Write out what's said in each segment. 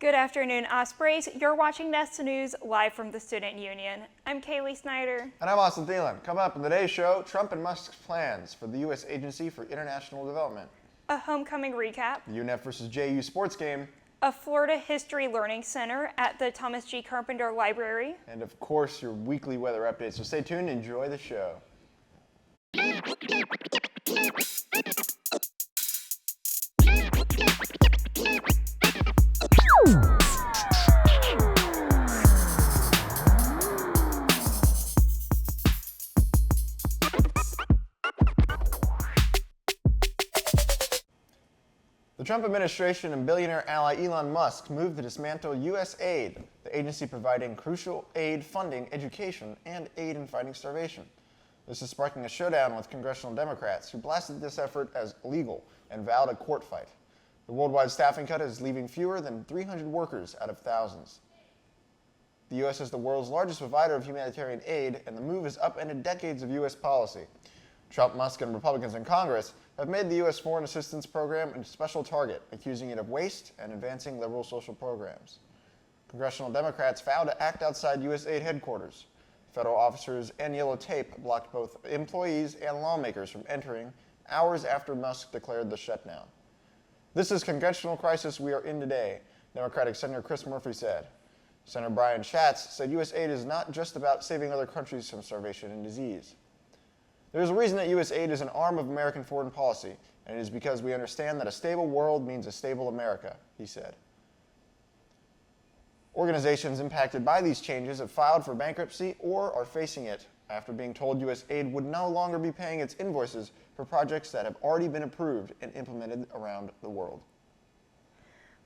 Good afternoon, Ospreys. You're watching Nest News live from the Student Union. I'm Kaylee Snyder. And I'm Austin Thielen. Coming up in today's show, Trump and Musk's plans for the U.S. Agency for International Development. A homecoming recap. The UNF versus JU sports game. A Florida History Learning Center at the Thomas G. Carpenter Library. And of course, your weekly weather updates. So stay tuned and enjoy the show. The Trump administration and billionaire ally Elon Musk moved to dismantle USAID, the agency providing crucial aid funding, education, and aid in fighting starvation. This is sparking a showdown with congressional Democrats who blasted this effort as illegal and vowed a court fight. The worldwide staffing cut is leaving fewer than 300 workers out of thousands. The U.S. is the world's largest provider of humanitarian aid, and the move has upended decades of U.S. policy. Trump, Musk, and Republicans in Congress have made the U.S. Foreign Assistance Program a special target, accusing it of waste and advancing liberal social programs. Congressional Democrats vowed to act outside USAID headquarters. Federal officers and yellow tape blocked both employees and lawmakers from entering hours after Musk declared the shutdown. "This is congressional crisis we are in today," Democratic Senator Chris Murphy said. Senator Brian Schatz said USAID is not just about saving other countries from starvation and disease. "There is a reason that USAID is an arm of American foreign policy, and it is because we understand that a stable world means a stable America," he said. Organizations impacted by these changes have filed for bankruptcy or are facing it after being told USAID would no longer be paying its invoices for projects that have already been approved and implemented around the world.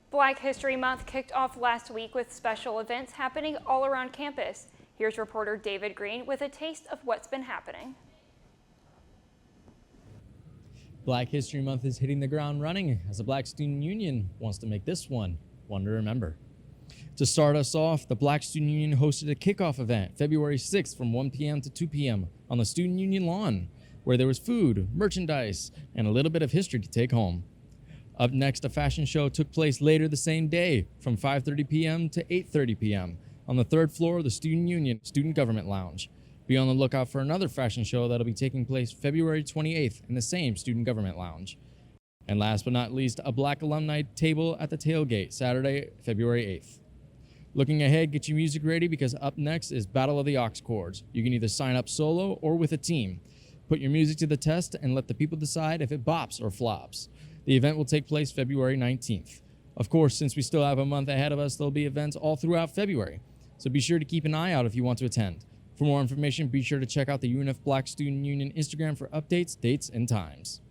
Black History Month kicked off last week with special events happening all around campus. Here's reporter David Green with a taste of what's been happening. Black History Month is hitting the ground running as the Black Student Union wants to make this one to remember. To start us off, the Black Student Union hosted a kickoff event February 6th from 1 p.m. to 2 p.m. on the Student Union lawn, where there was food, merchandise, and a little bit of history to take home. Up next, a fashion show took place later the same day from 5:30 p.m. to 8:30 p.m. on the third floor of the Student Union Student Government Lounge. Be on the lookout for another fashion show that'll be taking place February 28th in the same Student Government Lounge. And last but not least, a Black alumni table at the tailgate Saturday, February 8th. Looking ahead, get your music ready because up next is Battle of the Aux Chords. You can either sign up solo or with a team. Put your music to the test and let the people decide if it bops or flops. The event will take place February 19th. Of course, since we still have a month ahead of us, there'll be events all throughout February. So be sure to keep an eye out if you want to attend. For more information, be sure to check out the UNF Black Student Union Instagram for updates, dates, and times.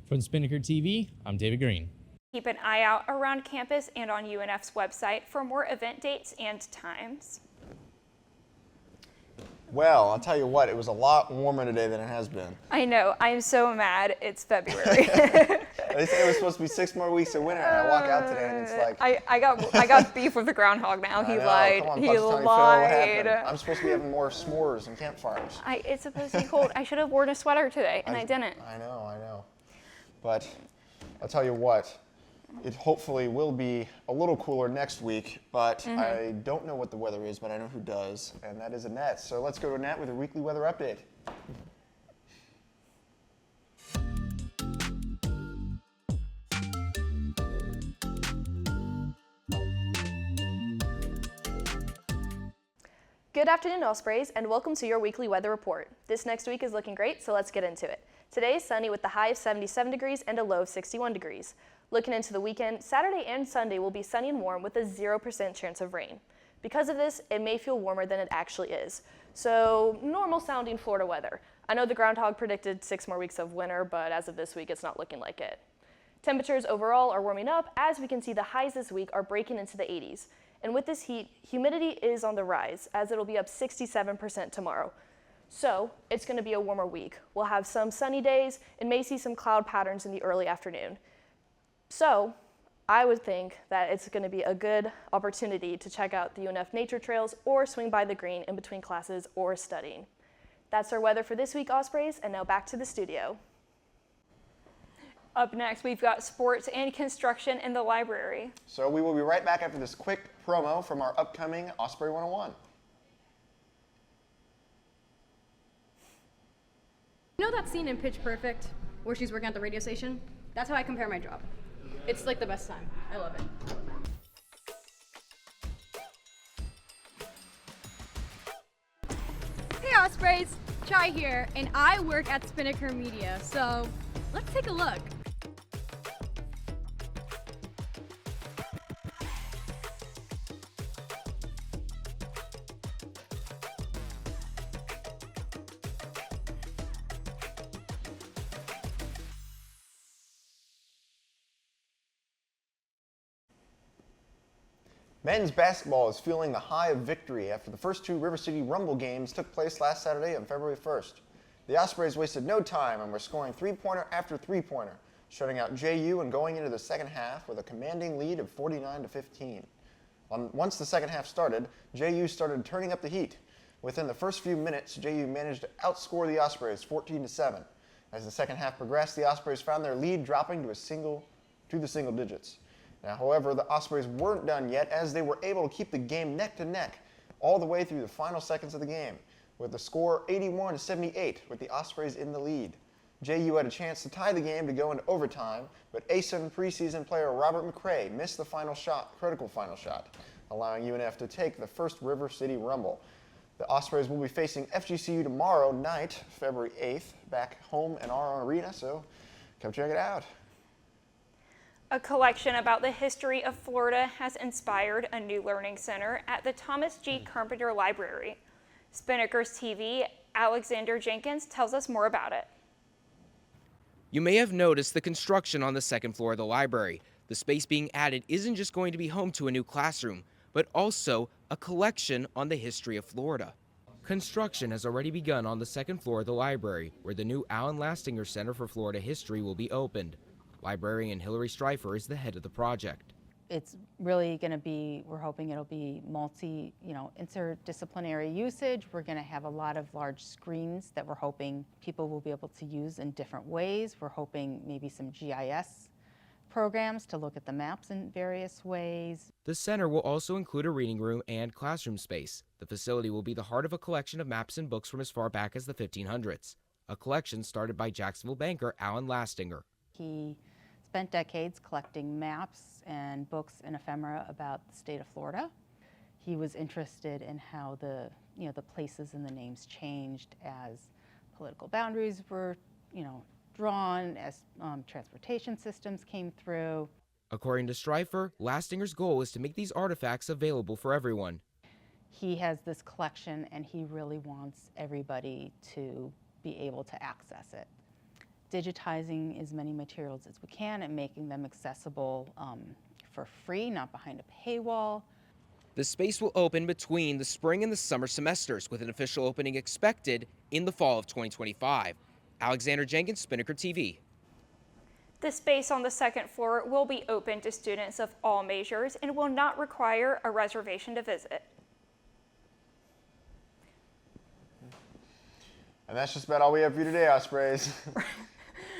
From Spinnaker TV, I'm David Green. Keep an eye out around campus and on UNF's website for more event dates and times. Well, I'll tell you what, it was a lot warmer today than it has been. I know, I'm so mad it's February. They said it was supposed to be 6 more weeks of winter, and I walk out today and it's like... I got beef with the groundhog now. He lied. Come on, he Punxsutawney Phil, what lied. happened? I'm supposed to be having more s'mores and campfires. It's supposed to be cold. I should have worn a sweater today, and I didn't. I know. But I'll tell you what, it hopefully will be a little cooler next week, but I don't know what the weather is, but I know who does, and that is Annette. So let's go to Annette with a weekly weather update. Good afternoon, Ospreys, and welcome to your weekly weather report. This next week is looking great, so let's get into it. Today is sunny with the high of 77 degrees and a low of 61 degrees. Looking into the weekend, Saturday and Sunday will be sunny and warm with a 0% chance of rain. Because of this, it may feel warmer than it actually is. So, normal sounding Florida weather. I know the groundhog predicted 6 more weeks of winter, but as of this week, it's not looking like it. Temperatures overall are warming up as we can see the highs this week are breaking into the 80s. And with this heat, humidity is on the rise as it'll be up 67% tomorrow. So it's going to be a warmer week. We'll have some sunny days and may see some cloud patterns in the early afternoon. So I would think that it's going to be a good opportunity to check out the UNF nature trails or swing by the green in between classes or studying. That's our weather for this week, Ospreys, and now back to the studio. Up next, we've got sports and construction in the library. So we will be right back after this quick promo from our upcoming Osprey 101. You know that scene in Pitch Perfect where she's working at the radio station? That's how I compare my job. It's like the best time. I love it. Hey Ospreys, Chai here, and I work at Spinnaker Media, so let's take a look. Men's basketball is feeling the high of victory after the first two River City Rumble games took place last Saturday on February 1st. The Ospreys wasted no time and were scoring three-pointer after three-pointer, shutting out JU and going into the second half with a commanding lead of 49-15. Once the second half started, JU started turning up the heat. Within the first few minutes, JU managed to outscore the Ospreys 14-7. As the second half progressed, the Ospreys found their lead dropping to the single digits. Now, however, the Ospreys weren't done yet, as they were able to keep the game neck to neck all the way through the final seconds of the game, with the score 81-78, with the Ospreys in the lead. JU had a chance to tie the game to go into overtime, but ASUN preseason player Robert McRae missed the critical final shot, allowing UNF to take the first River City Rumble. The Ospreys will be facing FGCU tomorrow night, February 8th, back home in our arena, so come check it out. A collection about the history of Florida has inspired a new learning center at the Thomas G. Carpenter Library. Spinnaker's TV, Alexander Jenkins, tells us more about it. You may have noticed the construction on the second floor of the library. The space being added isn't just going to be home to a new classroom, but also a collection on the history of Florida. Construction has already begun on the second floor of the library, where the new Alan Lastinger Center for Florida History will be opened. Librarian Hillary Streifer is the head of the project. It's really going to be, we're hoping it'll be interdisciplinary usage. We're going to have a lot of large screens that we're hoping people will be able to use in different ways. We're hoping maybe some GIS programs to look at the maps in various ways. The center will also include a reading room and classroom space. The facility will be the heart of a collection of maps and books from as far back as the 1500s, a collection started by Jacksonville banker Alan Lastinger. He spent decades collecting maps and books and ephemera about the state of Florida. He was interested in how the places and the names changed as political boundaries were, drawn, as transportation systems came through. According to Streifer, Lastinger's goal is to make these artifacts available for everyone. He has this collection and he really wants everybody to be able to access it. Digitizing as many materials as we can and making them accessible for free, not behind a paywall. The space will open between the spring and the summer semesters, with an official opening expected in the fall of 2025. Alexander Jenkins, Spinnaker TV. The space on the second floor will be open to students of all majors and will not require a reservation to visit. And that's just about all we have for you today, Ospreys.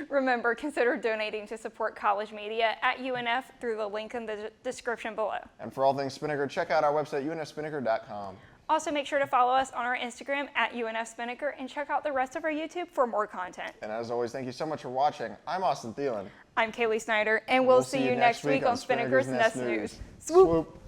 Remember, consider donating to support college media at UNF through the link in the description below. And for all things Spinnaker, check out our website, unfspinnaker.com. Also, make sure to follow us on our Instagram at UNF Spinnaker and check out the rest of our YouTube for more content. And as always, thank you so much for watching. I'm Austin Thielen. I'm Kaylee Snyder, and we'll see you next week on Spinnaker's Nest News. Swoop!